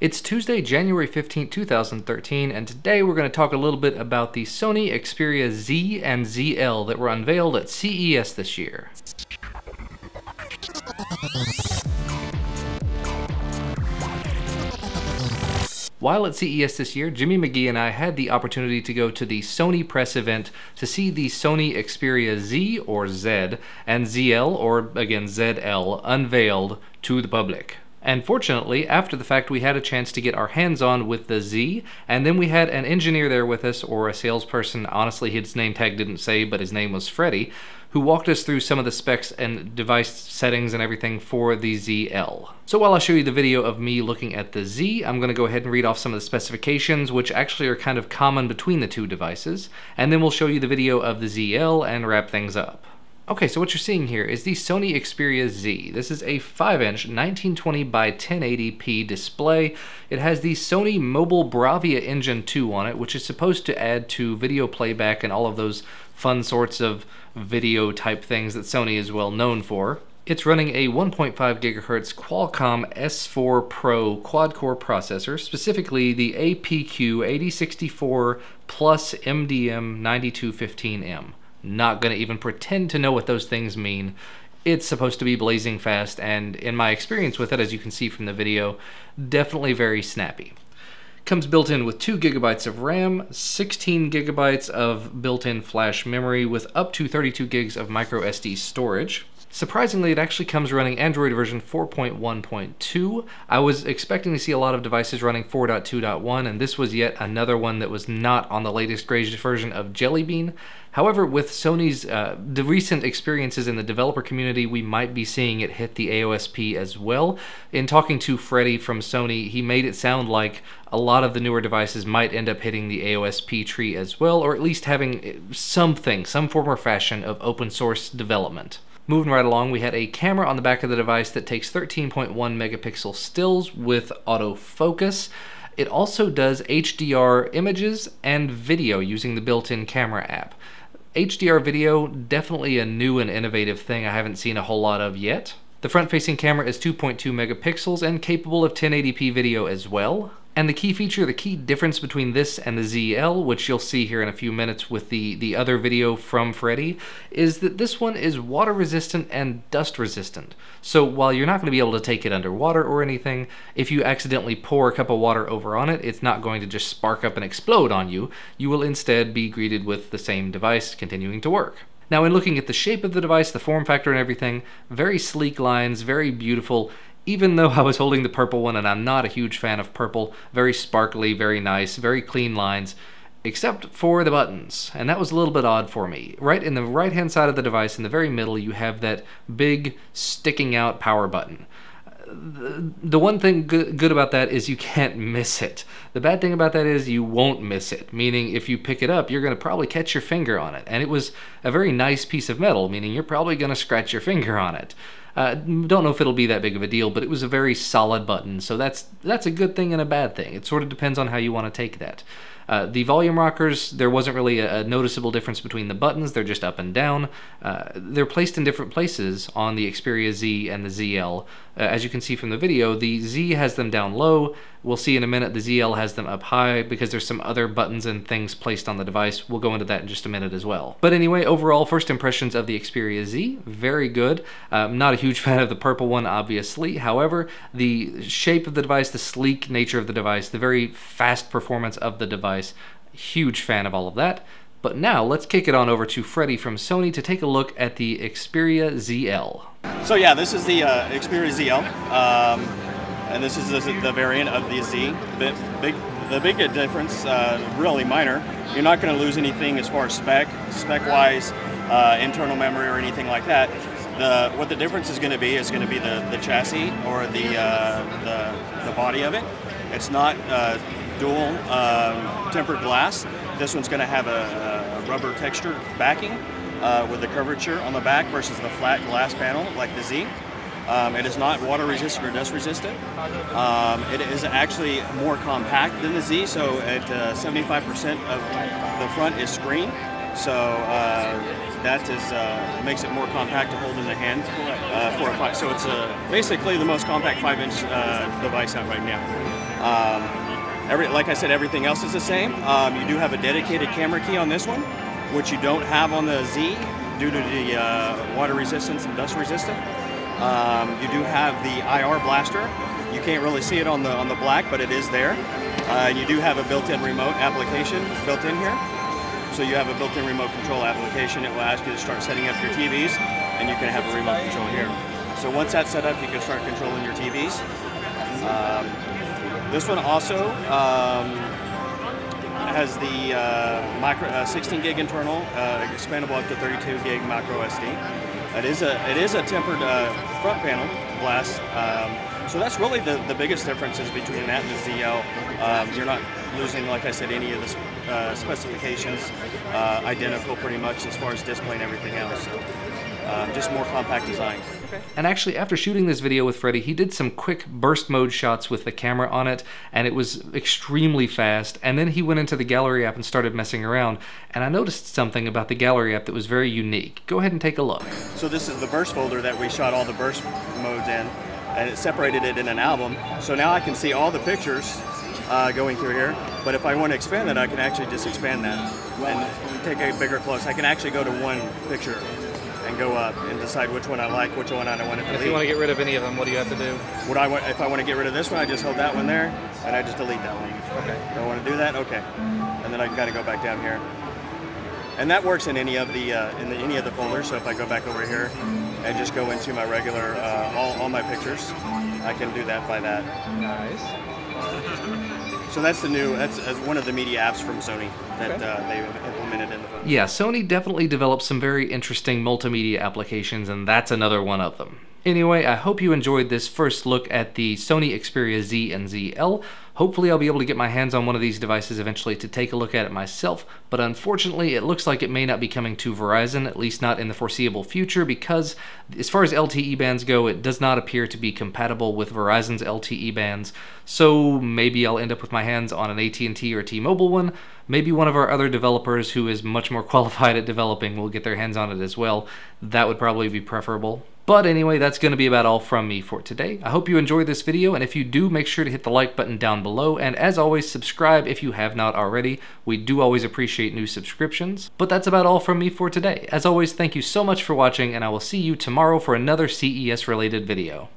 It's Tuesday, January 15th, 2013, and today we're going to talk a little bit about the Sony Xperia Z and ZL that were unveiled at CES this year. While at CES this year, Jimmy McGee and I had the opportunity to go to the Sony press event to see the Sony Xperia Z, or Z, and ZL, or again ZL, unveiled to the public. And fortunately, after the fact, we had a chance to get our hands on with the Z, and then we had an engineer there with us, or a salesperson, honestly his name tag didn't say, but his name was Freddie, who walked us through some of the specs and device settings and everything for the ZL. So while I show you the video of me looking at the Z, I'm going to go ahead and read off some of the specifications, which actually are kind of common between the two devices, and then we'll show you the video of the ZL and wrap things up. Okay, so what you're seeing here is the Sony Xperia Z. This is a 5-inch 1920 by 1080p display. It has the Sony Mobile Bravia Engine 2 on it, which is supposed to add to video playback and all of those fun sorts of video type things that Sony is well known for. It's running a 1.5 GHz Qualcomm S4 Pro quad-core processor, specifically the APQ8064 plus MDM 9215M. Not going to even pretend to know what those things mean. It's supposed to be blazing fast, and in my experience with it, as you can see from the video, definitely very snappy. Comes built in with 2 GB of RAM, 16 GB of built-in flash memory with up to 32 gigs of micro SD storage. Surprisingly, it actually comes running Android version 4.1.2. I was expecting to see a lot of devices running 4.2.1, and this was yet another one that was not on the latest greatest version of Jelly Bean. However, with Sony's the recent experiences in the developer community, we might be seeing it hit the AOSP as well. In talking to Freddie from Sony, he made it sound like a lot of the newer devices might end up hitting the AOSP tree as well, or at least having something, some form or fashion of open source development. Moving right along, we had a camera on the back of the device that takes 13.1 megapixel stills with autofocus. It also does HDR images and video using the built-in camera app. HDR video, definitely a new and innovative thing I haven't seen a whole lot of yet. The front-facing camera is 2.2 megapixels and capable of 1080p video as well. And the key feature, the key difference between this and the ZL, which you'll see here in a few minutes with the other video from Freddie, is that this one is water resistant and dust resistant. So while you're not going to be able to take it underwater or anything, if you accidentally pour a cup of water over on it, it's not going to just spark up and explode on you. You will instead be greeted with the same device continuing to work. Now, in looking at the shape of the device, the form factor and everything, very sleek lines, very beautiful. Even though I was holding the purple one, and I'm not a huge fan of purple, very sparkly, very nice, very clean lines, except for the buttons. And that was a little bit odd for me. Right in the right-hand side of the device, in the very middle, you have that big, sticking out power button. The one thing good about that is you can't miss it. The bad thing about that is you won't miss it, meaning if you pick it up, you're going to probably catch your finger on it. And it was a very nice piece of metal, meaning you're probably going to scratch your finger on it. Don't know if it'll be that big of a deal, but it was a very solid button, so that's a good thing and a bad thing. It sort of depends on how you want to take that. The volume rockers, there wasn't really a noticeable difference between the buttons. They're just up and down. They're placed in different places on the Xperia Z and the ZL. As you can see from the video, the Z has them down low. We'll see in a minute the ZL has them up high because there's some other buttons and things placed on the device. We'll go into that in just a minute as well. But anyway, overall, first impressions of the Xperia Z, very good. Not a huge fan of the purple one, obviously. However, the shape of the device, the sleek nature of the device, the very fast performance of the device, huge fan of all of that. But now, let's kick it on over to Freddie from Sony to take a look at the Xperia ZL. So yeah, this is the Xperia ZL, and this is the variant of the Z. The big difference, really minor, you're not going to lose anything as far as spec-wise, internal memory or anything like that. What the difference is going to be the chassis or the body of it. It's not dual tempered glass. This one's going to have a rubber textured backing with the curvature on the back versus the flat glass panel like the Z. It is not water resistant or dust resistant. It is actually more compact than the Z, so at 75% of the front is screen. So that makes it more compact to hold in the hand for a 5. So it's basically the most compact 5-inch device out right now. Like I said, everything else is the same. You do have a dedicated camera key on this one, which you don't have on the Z due to the water resistance and dust resistant. You do have the IR blaster. You can't really see it on the black, but it is there. You do have a built-in remote application built in here. So you have a built-in remote control application. It will ask you to start setting up your TVs, and you can have a remote control here. So once that's set up, you can start controlling your TVs. This one also has the 16 gig internal, expandable up to 32 gig micro SD. It is a tempered front panel glass. So that's really the biggest differences between that and the ZL. You're not losing, like I said, any of the specifications. Identical pretty much as far as display and everything else. Just more compact design. And actually, after shooting this video with Freddie, he did some quick burst mode shots with the camera on it, and it was extremely fast. And then he went into the gallery app and started messing around, and I noticed something about the gallery app that was very unique. Go ahead and take a look. So this is the burst folder that we shot all the burst modes in, and it separated it in an album. So now I can see all the pictures going through here, but if I want to expand that, I can actually just expand that and take a bigger close. I can actually go to one picture and go up and decide which one I like, which one I don't want to delete. If you want to get rid of any of them, what do you have to do? If I want to get rid of this one, I just hold that one there, and I just delete that one. Okay. Don't want to do that? Okay. And then I got to go back down here. And that works in any of the any of the folders. So if I go back over here and just go into my regular all my pictures, I can do that by that. Nice. So that's one of the media apps from Sony that they implemented in the phone. Yeah, Sony definitely developed some very interesting multimedia applications, and that's another one of them. Anyway, I hope you enjoyed this first look at the Sony Xperia Z and ZL. Hopefully I'll be able to get my hands on one of these devices eventually to take a look at it myself, but unfortunately it looks like it may not be coming to Verizon, at least not in the foreseeable future, because as far as LTE bands go, it does not appear to be compatible with Verizon's LTE bands, so maybe I'll end up with my hands on an AT&T or T-Mobile one. Maybe one of our other developers who is much more qualified at developing will get their hands on it as well. That would probably be preferable. But anyway, that's going to be about all from me for today. I hope you enjoyed this video, and if you do, make sure to hit the like button down below, and as always, subscribe if you have not already. We do always appreciate new subscriptions. But that's about all from me for today. As always, thank you so much for watching, and I will see you tomorrow for another CES-related video.